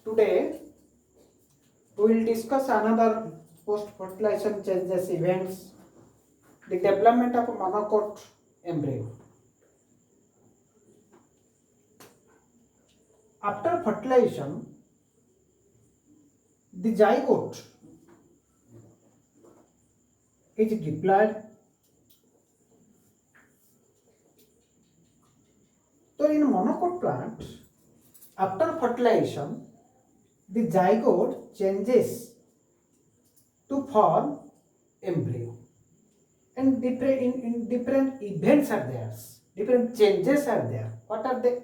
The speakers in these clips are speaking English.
Today we will discuss another post-fertilization changes events, the development of monocot embryo. After fertilization, the zygote is deployed. So in monocot plant, after fertilization, the zygote changes to form embryo, and in different events are there, different changes are there. What are they?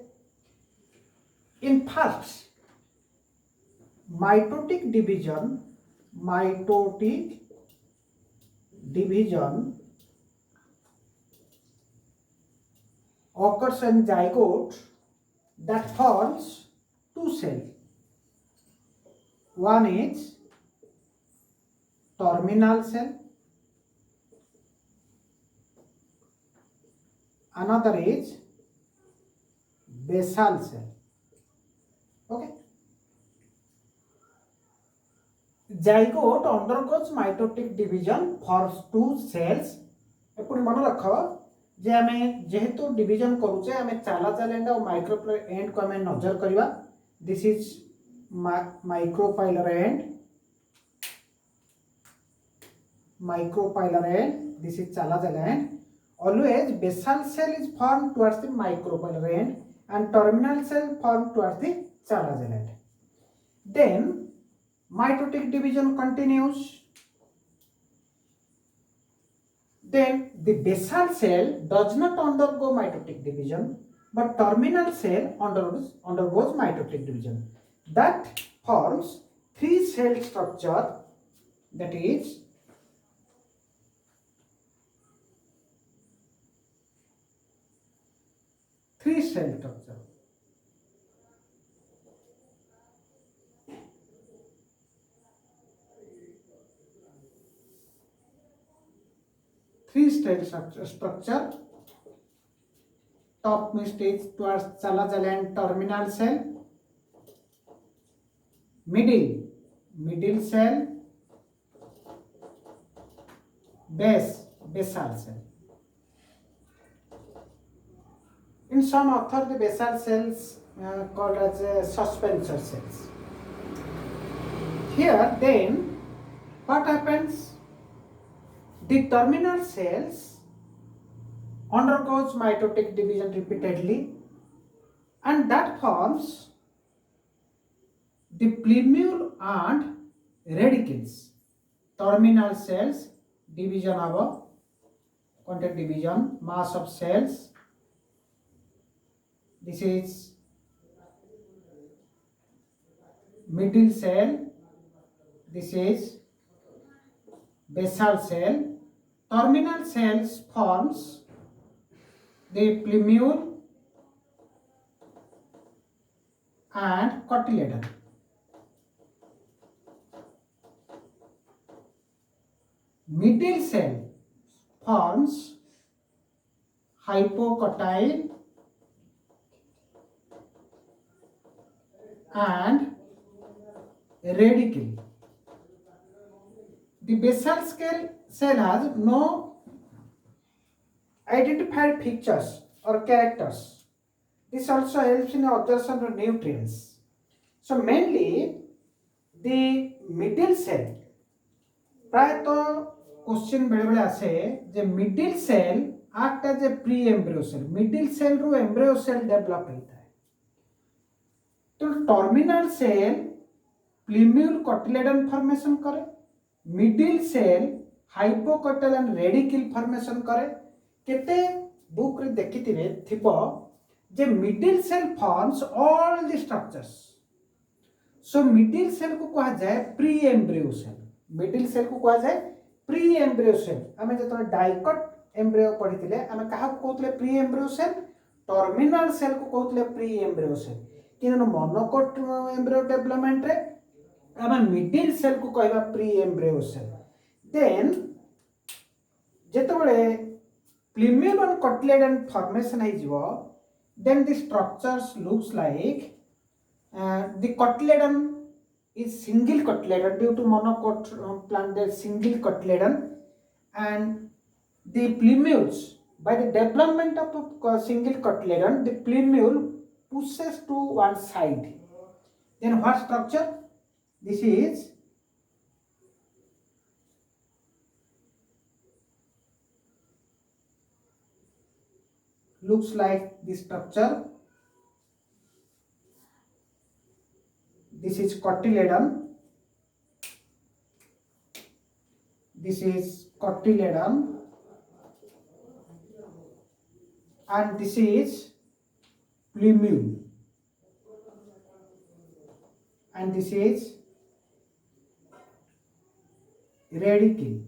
In first, mitotic division occurs in zygote that forms two cells. One is terminal cell, another is basal cell. Okay. Zygote undergoes mitotic division forms two cells. एपुणी मन रख जे आमे जेहेतु division करूचे आमे chalazal end और micropylar end को आमे नजर करिवा. This is micropylar end this is chalazal end. Always basal cell is formed towards the micropilar end and terminal cell formed towards the चालाचाल end. Then mitotic division continues. Then the basal cell does not undergo mitotic division, but terminal cell undergoes mitotic division. That forms three cell structure, that is three cell structure. Three cell structure. Top stage towards चालाचाल and terminal cell. Middle cell. Basal cell. In some author, the basal cells called as suspensor cells. Here then what happens? The terminal cells undergoes mitotic division repeatedly, and that forms the plumule and radicals. Terminal cells, division of contact division, mass of cells. This is middle cell. This is basal cell. Terminal cells forms the plumule and cotyledon. Middle cell forms hypocotyle and radicle. The basal cell has no identified features or characters. This also helps in absorption of nutrients. So mainly the middle cell, प्रायतः question बेले बेले आसे जे middle cell act as a pre embryo cell. Middle cell रू embryo cell develop होता है. तो terminal cell plumule cotyledon formation करे, middle cell hypocotyl and radicle formation करे. केते बुक रे देखिथिबे थिबो जे middle cell forms all the structures. So middle cell को कहा जाए pre embryo cell. Middle cell को कहा जाए प्री एम्ब्रियो सेल. आमे जतरा डाइकोट एम्ब्रियो पढिथिले आमे काहा को कहतले pre embryo cell, terminal cell को कहतले प्री एम्ब्रियो सेल. किन मोनोकोट एम्ब्रियो डेवलपमेंट रे आमे मिडिल सेल को कहबा प्री एम्ब्रियो सेल. देन जेतबेले plumule and cotyledon formation है जीवो, then the structures looks like The cotyledon is single cotyledon due to monocot plant. There single cotyledon, and the plumule, by the development of a single cotyledon, the plumule pushes to one side. Then what structure? This is looks like this structure. This is cotyledon. This is cotyledon, and this is plumule, and this is radicle,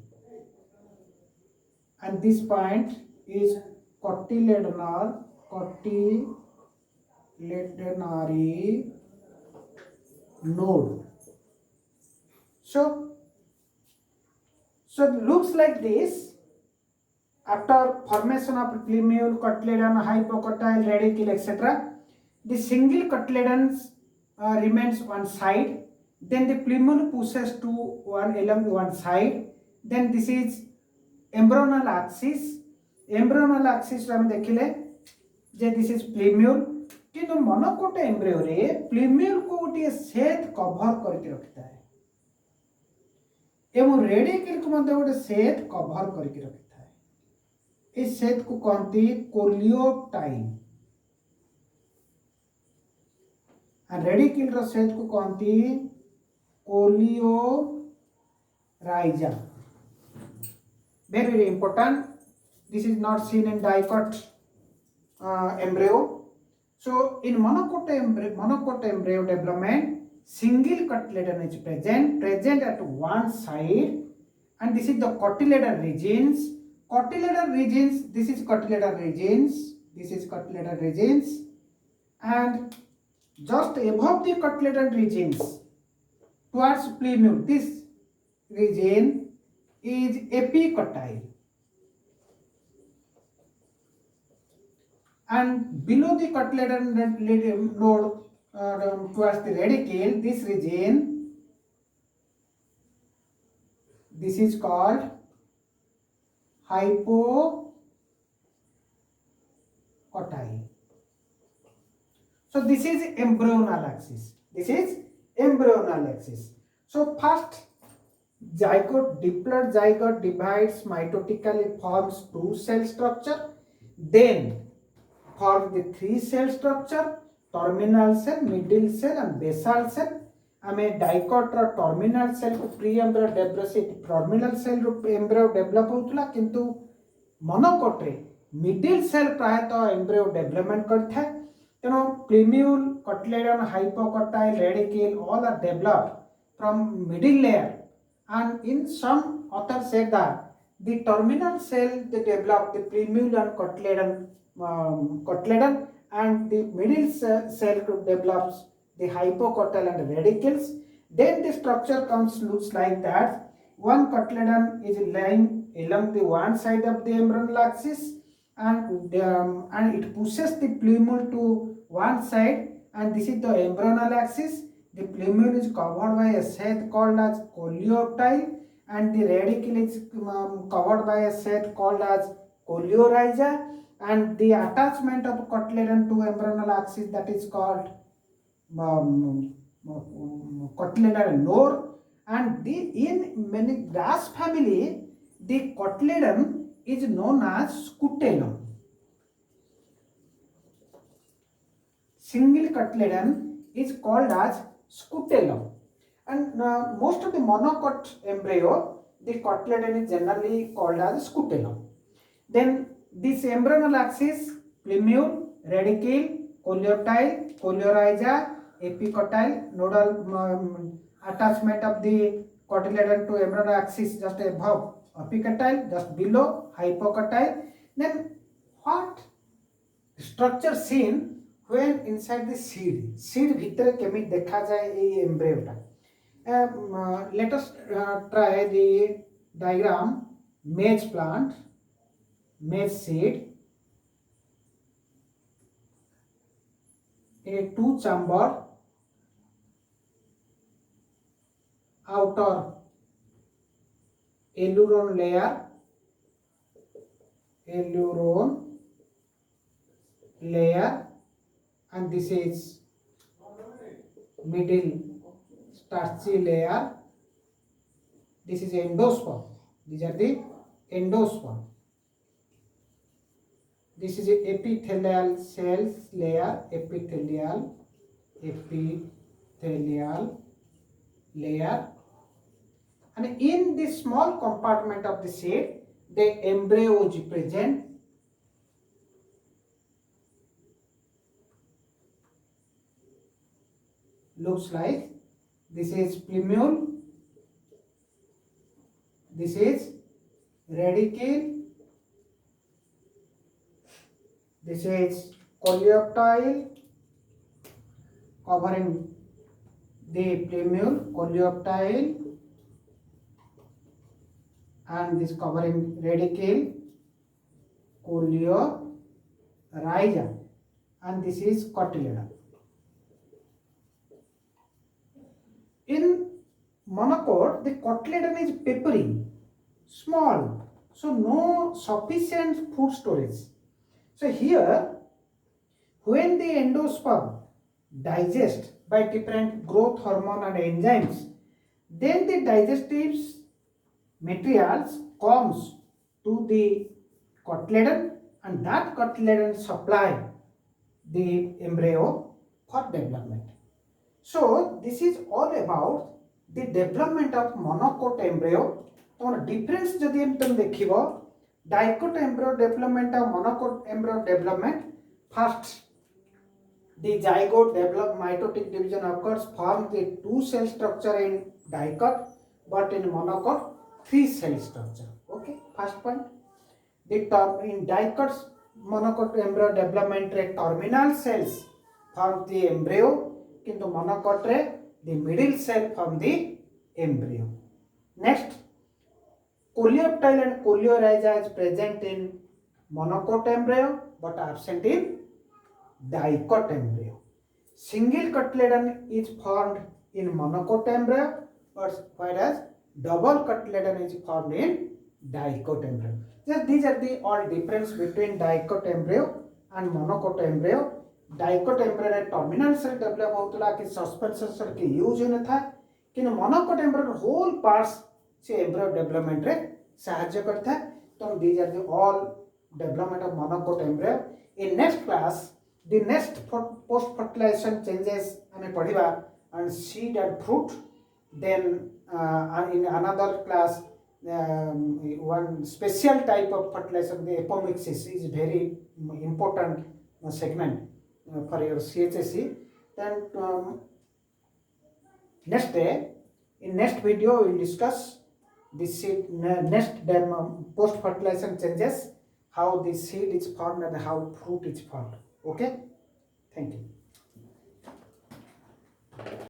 and this point is cotyledonary node. So it looks like this. After formation of plumule, cotyledon, hypocotyle, radicle, etc., the single cotyledons remains one side. Then the plumule pushes to along one side. Then this is embryonal axis. Embryonal axis रे हम देखिले जे this is plumule किंतु monocot embryo रे plumule को गोटे set cover करके रखता है एवं रेडिकल को मध्य गोटे सेट कवर करके रखता है। इस सेट को कहते कोलियोटाइल, और रेडिकल रो सेट को कहते coleorhiza. Very important. This is not seen in dicot embryo. So in monocot embryo development, single cotyledon is present at one side, and this is the cotyledon regions. Cotyledon regions. This is cotyledon regions. This is cotyledon regions, and just above the cotyledon regions, towards plumule, this region is epicotyle, and below the cotyledon node towards the radicle, this region, this is called hypocotyle. So this is embryonal axis. This is embryonal axis. So first, zygote, diploid zygote divides mitotically, forms two cell structure, then forms the three cell structure, terminal cell, middle cell and basal cell. आमे dicot रो terminal cell को pre embryo develop terminal cell रो embryo develop होतला किंतु monocot रे middle cell प्रायतः embryo development करथा है। तेनो plumule, cotyledon, hypocotyle, radicle all are developed from middle layer, and in some authors said that the terminal cell they develop the plumule and cotyledon, and the middle cell develops the hypocotyle and radicles. Then the structure looks like that. One cotyledon is lying along the one side of the embryonal axis, and it pushes the plumule to one side, and this is the embryonal axis. The plumule is covered by a sheath called as coleoptile, and the radicle is covered by a sheath called as coleorhiza, and the attachment of cotyledon to embryonal axis, that is called cotyledon node. And in many grass family, the cotyledon is known as scutellum. Single cotyledon is called as scutellum, and most of the monocot embryo, the cotyledon is generally called as scutellum. Then this embryonal axis, plumule, radicle, coleoptile, coleorhiza, epicotyle, nodal attachment of the cotyledon to embryonal axis just above epicotyle, just below hypocotyle. Then what structure seen when inside the seed bhitere kemi dekha jaye ei embryo ta. Let us try the diagram. Maize plant, maize seed, a two chamber outer aileron layer, and this is middle starchy layer. This is endosperm. These are the endosperm. This is a epithelial cells layer, epithelial layer, and in this small compartment of the seed, the embryo is present. Looks like this is plumule, this is radicule, this is coleoptile covering the plumule, coleoptile, and this covering radicule, coleorhiza, and this is cotyledon. In monocot, the cotyledon is papery, small, so no sufficient food storage. So here, when the endosperm digest by different growth hormone and enzymes, then the digestive materials comes to the cotyledon, and that cotyledon supply the embryo for development. So this is all about the development of monocot embryo. तमर difference जदि तुम देखिबो dicot embryo development और monocot embryo development. First, the zygote develop mitotic division occurs, form the 2-cell structure in dicot, but in monocot 3-cell structure. Okay, first point. The term in dicot monocot embryo development रे terminal cells form the embryo, किंतु monocot रे the middle cell form the embryo. Next, coleoptile and coleorhiza is present in monocot embryo but absent in dicot embryo. Single cotyledon is formed in monocot embryo, whereas double cotyledon is formed in dicot embryo. So these are the all difference between dicot embryo and monocot embryo. Dicot embryo रे terminal cell develop होतला कि suspension cell के use होने था, कि monocot embryo whole parts से embryo development रे सहायता करता है. तो these are the all development of monocot embryo. In next class, the next post fertilization changes हमें पढ़िबा and seed and fruit. Then in another class, one special type of fertilization, the apomixis, is very important segment for your CHSE. Then next day, in next video, we will discuss the seed next post fertilization changes, how the seed is formed and how fruit is formed. Okay, thank you.